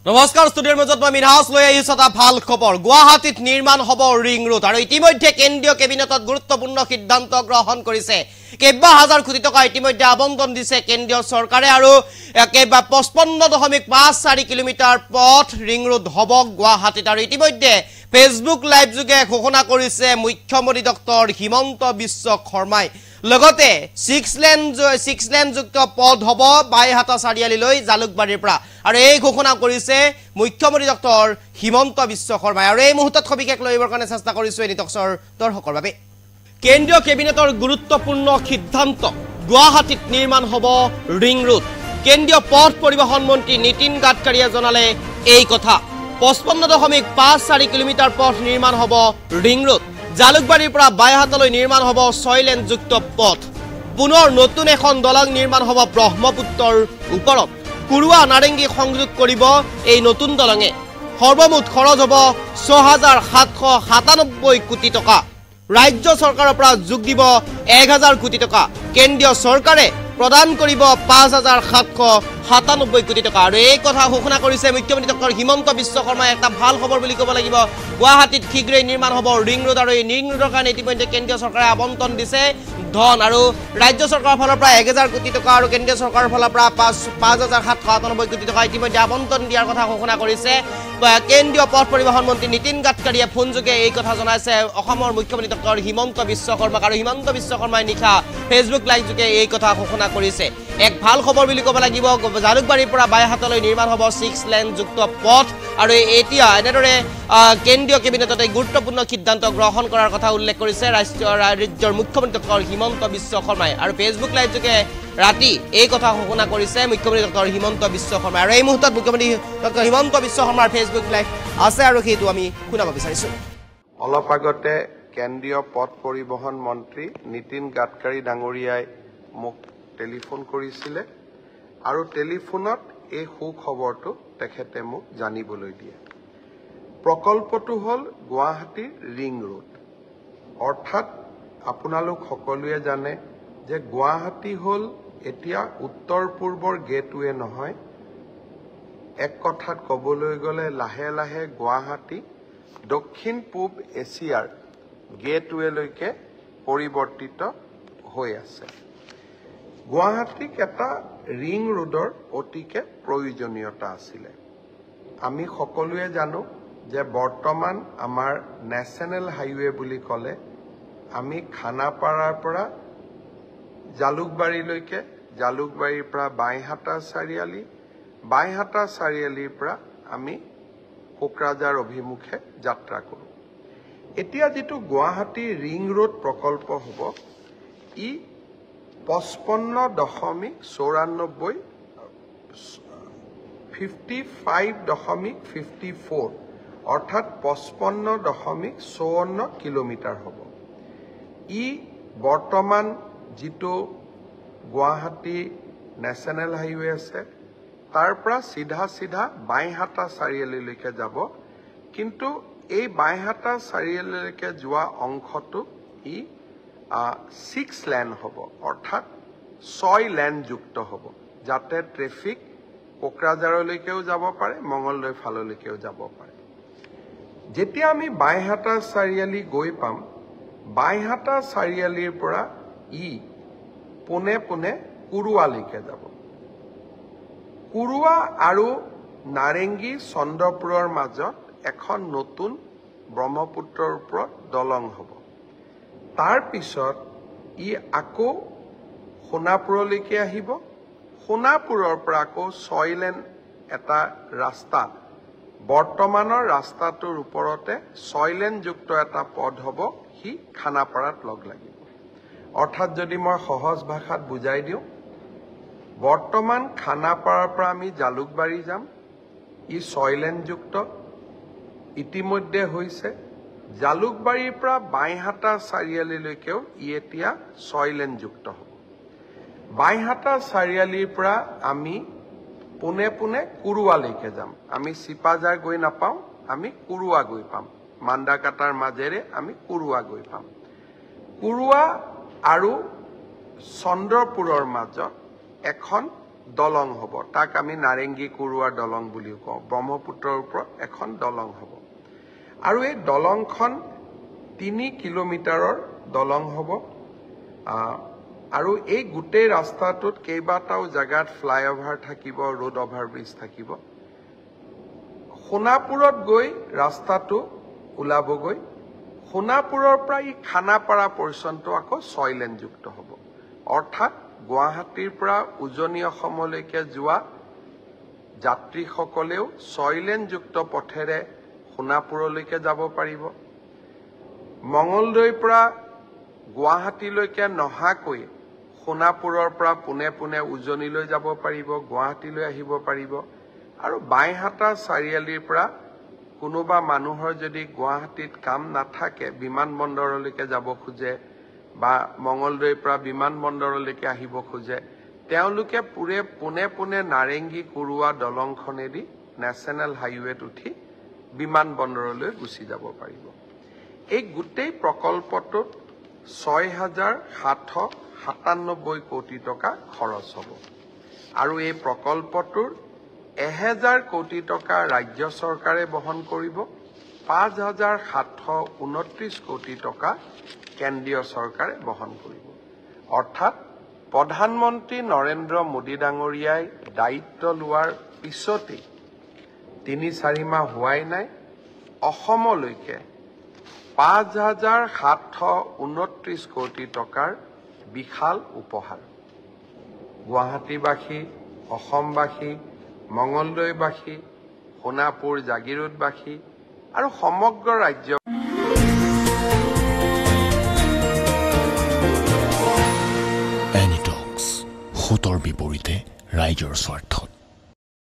নমস্কাৰ ষ্টুডিঅ'ৰ মাজত মই মিনহাউছ লৈ আহিছো এটা ভাল খবৰ গুৱাহাটীত নিৰ্মাণ হ'ব ৰিং ৰোড আৰু ইতিমধ্যে কেন্দ্ৰীয় কেবিনেটত গুৰুত্বপূৰ্ণ সিদ্ধান্ত গ্ৰহণ কৰিছে কেইবা হাজাৰ কোটি টকা ইতিমধ্যে আবণ্টন দিছে কেন্দ্ৰীয় চৰকাৰে আৰু কেইবা 55.54 কিলোমিটাৰ পথ ৰিং ৰোড হ'ব গুৱাহাটীত আৰু ইতিমধ্যে ফেচবুক লাইভ যোগে ঘোষণা কৰিছে মুখ্যমন্ত্ৰী ডক্টৰ হিমন্ত বিশ্ব শৰ্মাই লগতে 6 লেন যুক্ত পথ হ'ব বাইহাটা চাৰিআলিলৈ জালুকবাৰীৰ পৰা আৰু এই ঘোষণা কৰিছে মুখ্যমন্ত্ৰী ডক্টৰ হিমন্ত বিশ্ব শৰ্মাই আৰু এই মুহূৰ্তত সবিশেষ লইবৰ কাৰণে চেষ্টা কৰিছো এই নিটক্সৰ দৰ্শকৰ বাবে কেন্দ্ৰীয় কেবিনেটৰ গুৰুত্বপূৰ্ণ সিদ্ধান্ত গুৱাহাটীত নিৰ্মাণ হ'ব ৰিং ৰোড কেন্দ্ৰীয় পথ পৰিবহণ মন্ত্ৰী নীতিন গাডকাৰীয়ে জনালে এই কথা 55.54 কিলোমিটাৰ পথ নিৰ্মাণ হ'ব ৰিং ৰোড জালুকবাৰীৰ পৰা বাইহাটালৈ নিৰ্মাণ হ'ব 6 লেন যুক্ত পথ পুনৰ নতুন এখন দলং নিৰ্মাণ হ'ব ব্ৰহ্মপুত্ৰৰ ওপৰত কুৰুৱা নাৰেংগী সংযোগ কৰিব এই নতুন দলঙে সৰ্বমুঠ খৰচ হ'ব 6797 কোটি টকা ৰাজ্য চৰকাৰৰ পৰা যোগ দিব 1000 কোটি টকা কেন্দ্ৰীয় চৰকাৰে প্ৰদান কৰিব 5797 কোটি টকা আৰু এই কথা ঘোষণা কৰিছে মুখ্যমন্ত্ৰী ডক্টৰ হিমন্ত বিশ্ব শৰ্মাই এটা ভাল খবৰ বুলি ক'ব লাগিব গুৱাহাটীত শীঘ্ৰেই নিৰ্মাণ হ'ব ৰিং ৰোড আৰু এই ৰিং ৰোডৰ কাৰণে ইতিমধ্যে কেন্দ্ৰীয় চৰকাৰে আবণ্টন দিছে ধন আৰু ৰাজ্য চৰকাৰৰ ফালৰ পৰা 1000 কোটি টকা আৰু কেন্দ্ৰীয় চৰকাৰৰ ফালৰ পৰা 5797 কোটি টকা ইতিমধ্যে আবণ্টন দিয়াৰ কথা ঘোষণা কৰিছে কেন্দ্ৰীয় পথ পৰিবহণ মন্ত্ৰী নীতিন গাডকাৰীয়ে ফোনযোগে এই কথা জনাইছে অসমৰ মুখ্যমন্ত্ৰী ডক্টৰ হিমন্ত বিশ্ব শৰ্মাক আৰু হিমন্ত বিশ্ব শৰ্মাই নিশা ফেচবুক লাইভ যোগে এই কথা ঘোষণা কৰিছে এক ভাল খবৰ বুলি ক'ব লাগিব জালুকবাৰীৰ পৰা বাইহাটালৈ নিৰ্মাণ হ'ব 6 লেন যুক্ত পথ আৰু এতিয়া এনেদৰে কেন্দ্ৰীয় কেবিনেটত এই গুৰুত্বপূৰ্ণ সিদ্ধান্ত গ্ৰহণ কৰাৰ কথা উল্লেখ কৰিছে ৰাজ্যৰ মুখ্যমন্ত্ৰী ডক্টৰ হিমন্ত বিশ্ব শৰ্মাই আৰু ফেচবুক লাইভ যোগে ৰাতি এই কথা ঘোষণা কৰিছে মুখ্যমন্ত্ৰী ডক্টৰ হিমন্ত বিশ্ব শৰ্মাই আৰু এই মুহূৰ্তত মুখ্যমন্ত্ৰী ডক্টৰ হিমন্ত বিশ্ব শৰ্মাৰ ফেচবুক লাইভ আছে আৰু সেইটো আমি শুনাব বিচাৰিছো অলপ আগতে কেন্দ্ৰীয় পথ পৰিবহণ মন্ত্ৰী নীতিন গাডকাৰী ডাঙৰীয়াই মোক টেলিফোন কৰিছিলে আৰু টেলিফোনত এই সুখবৰটো তেখেতে মোক জানিবলৈ দিয়ে প্ৰকল্পটো হ'ল গুৱাহাটীৰ ৰিং ৰোড অৰ্থাৎ আপোনালোক সকলোৱে জানে যে গুৱাহাটী হ'ল এতিয়া উত্তৰ পূৰ্বৰ গেটৱে নহয় এক কথাত ক'বলৈ গ'লে লাহে লাহে গুৱাহাটী দক্ষিণ পূব এছিয়াৰ গেটৱেলৈকে পৰিৱৰ্তিত হৈ আছে গুৱাহাটীক এটা ৰিং ৰোডৰ অতিকে প্ৰয়োজনীয়তা আছিলে আমি সকলোৱে জানো যে বৰ্তমান আমাৰ নেশ্যনেল হাইৱে বুলি ক'লে আমি খানাপাৰাৰ পৰা জালুকবাৰীলৈকে জালুকবাৰীৰ পৰা বাইহাটা চাৰিআলিৰ পৰা আমি কোকৰাঝাৰ অভিমুখে যাত্ৰা কৰোঁ এতিয়া যেটো গুৱাহাটী ৰিং ৰোড প্ৰকল্প হ'ব ই 55.54 অৰ্থাৎ 55.54 কিলোমিটাৰ হ'ব ই বৰ্তমান যেটো গুৱাহাটী নেশ্যনেল হাইৱে আছে তাৰ পৰা সিধা বাইহাটা চাৰিআলিলৈকে যাব কিন্তু এই বাইহাটা চাৰিআলিলৈকে যোৱা অংশটো ই 6 লেন হ'ব অৰ্থাৎ 6 লেন যুক্ত হ'ব যাতে ট্ৰেফিক কোকৰাঝাৰলৈকেও যাব পাৰে মঙ্গলদৈ ফাললৈকেও যাব পাৰে যেতিয়া আমি বাইহাটা চাৰিআলি গৈ পাম বাইহাটা চাৰিআলিৰ পৰা ই পুনে কুৰুৱালৈকে যাব কুৰুৱা আৰু নাৰেংগী চন্দ্ৰপুৰৰ মাজত এখন নতুন ব্ৰহ্মপুত্ৰৰ ওপৰত দলং হ'ব তাৰ পিছত ই আকৌ সোণাপুৰলৈকে আহিব সোণাপুৰৰ পৰা আকৌ 6 লেন এটা ৰাস্তা বৰ্তমানৰ ৰাস্তাটোৰ ওপৰতে 6 লেন যুক্ত এটা পথ হ'ব হি খানাপাৰাত লগ লাগিব অৰ্থাৎ যদি মই সহজ ভাষাত বুজাই দিওঁ বৰ্তমান খানাপাৰাৰ পৰা আমি জালুকবাৰী যাম ই 6 লেন যুক্ত ইতিমধ্যে হৈছে জালুকবাৰীৰ পৰা বাইহাটা চাৰিআলিলৈকেও ই এতিয়া 6 লেন যুক্ত হ'ব বাইহাটা চাৰিআলিৰ পৰা আমি পুনে কুৰুৱালৈকে যাম আমি চিপাজাৰ গৈ নাপাওঁ আমি কুৰুৱা গৈ পাম মান্দাকাটাৰ মাজেৰে আমি কুৰুৱা গৈ পাম কুৰুৱা আৰু চন্দ্ৰপুৰৰ মাজত এখন দলং হ'ব তাক আমি নাৰেংগী কুৰুৱা দলং বুলিও কওঁ ব্ৰহ্মপুত্ৰৰ ওপৰত এখন দলং হ'ব আৰু এই দলংখন 3 কিলোমিটাৰৰ দলং হ'ব আৰু এই গোটেই ৰাস্তাটোত কেইবাটাও জাগাত ফ্লাইঅভাৰ থাকিব ৰোড অভাৰব্ৰিজ থাকিব সোণাপুৰত গৈ ৰাস্তাটো ওলাবগৈ সোণাপুৰৰ পৰা ই খানাপাৰা পৰ্যন্ত আকৌ 6 লেন যুক্ত হ'ব অৰ্থাৎ গুৱাহাটীৰ পৰা উজনি অসমলৈকে যোৱা যাত্ৰীসকলেও 6 লেন যুক্ত পথেৰে সোণাপুৰলৈকে যাব পাৰিব মঙলদৈৰ পৰা গুৱাহাটীলৈকে নহাকৈ সোণাপুৰৰ পৰা পুনে পুনে উজনিলৈ যাব পাৰিব গুৱাহাটীলৈ আহিব পাৰিব আৰু বাইহাটা চাৰিআলিৰ পৰা কোনোবা মানুহৰ যদি গুৱাহাটীত কাম নাথাকে বিমানবন্দৰলৈকে যাব খোজে বা মঙলদৈৰ পৰা বিমানবন্দৰলৈকে আহিব খোজে তেওঁলোকে পুনে পুনে নাৰেংগী কুৰুৱা দলংখনেদি নেশ্যনেল হাইৱেত উঠি বিমানবন্দৰলৈ গুচি যাব পাৰিব এই গোটেই প্ৰকল্পটোত 6,797 কোটি টকা খৰচ হ'ব আৰু এই প্ৰকল্পটোৰ 1,000 কোটি টকা ৰাজ্য চৰকাৰে বহন কৰিব 5,729 কোটি টকা কেন্দ্ৰীয় চৰকাৰে বহন কৰিব অৰ্থাৎ প্ৰধানমন্ত্ৰী নৰেন্দ্ৰ মোদী ডাঙৰীয়াই দায়িত্ব লোৱাৰ পিছতেই 3-4 মাহ হোৱাই নাই অসমলৈকে 5,729 কোটি টকাৰ বিশাল উপহাৰ গুৱাহাটীবাসী অসমবাসী মঙলদৈবাসী সোণাপুৰ জাগিৰোডবাসী আৰু সমগ্ৰ ৰাজ্য এনিটক্স হুতৰ বিপৰীতে ৰাইজৰ স্বাৰ্থত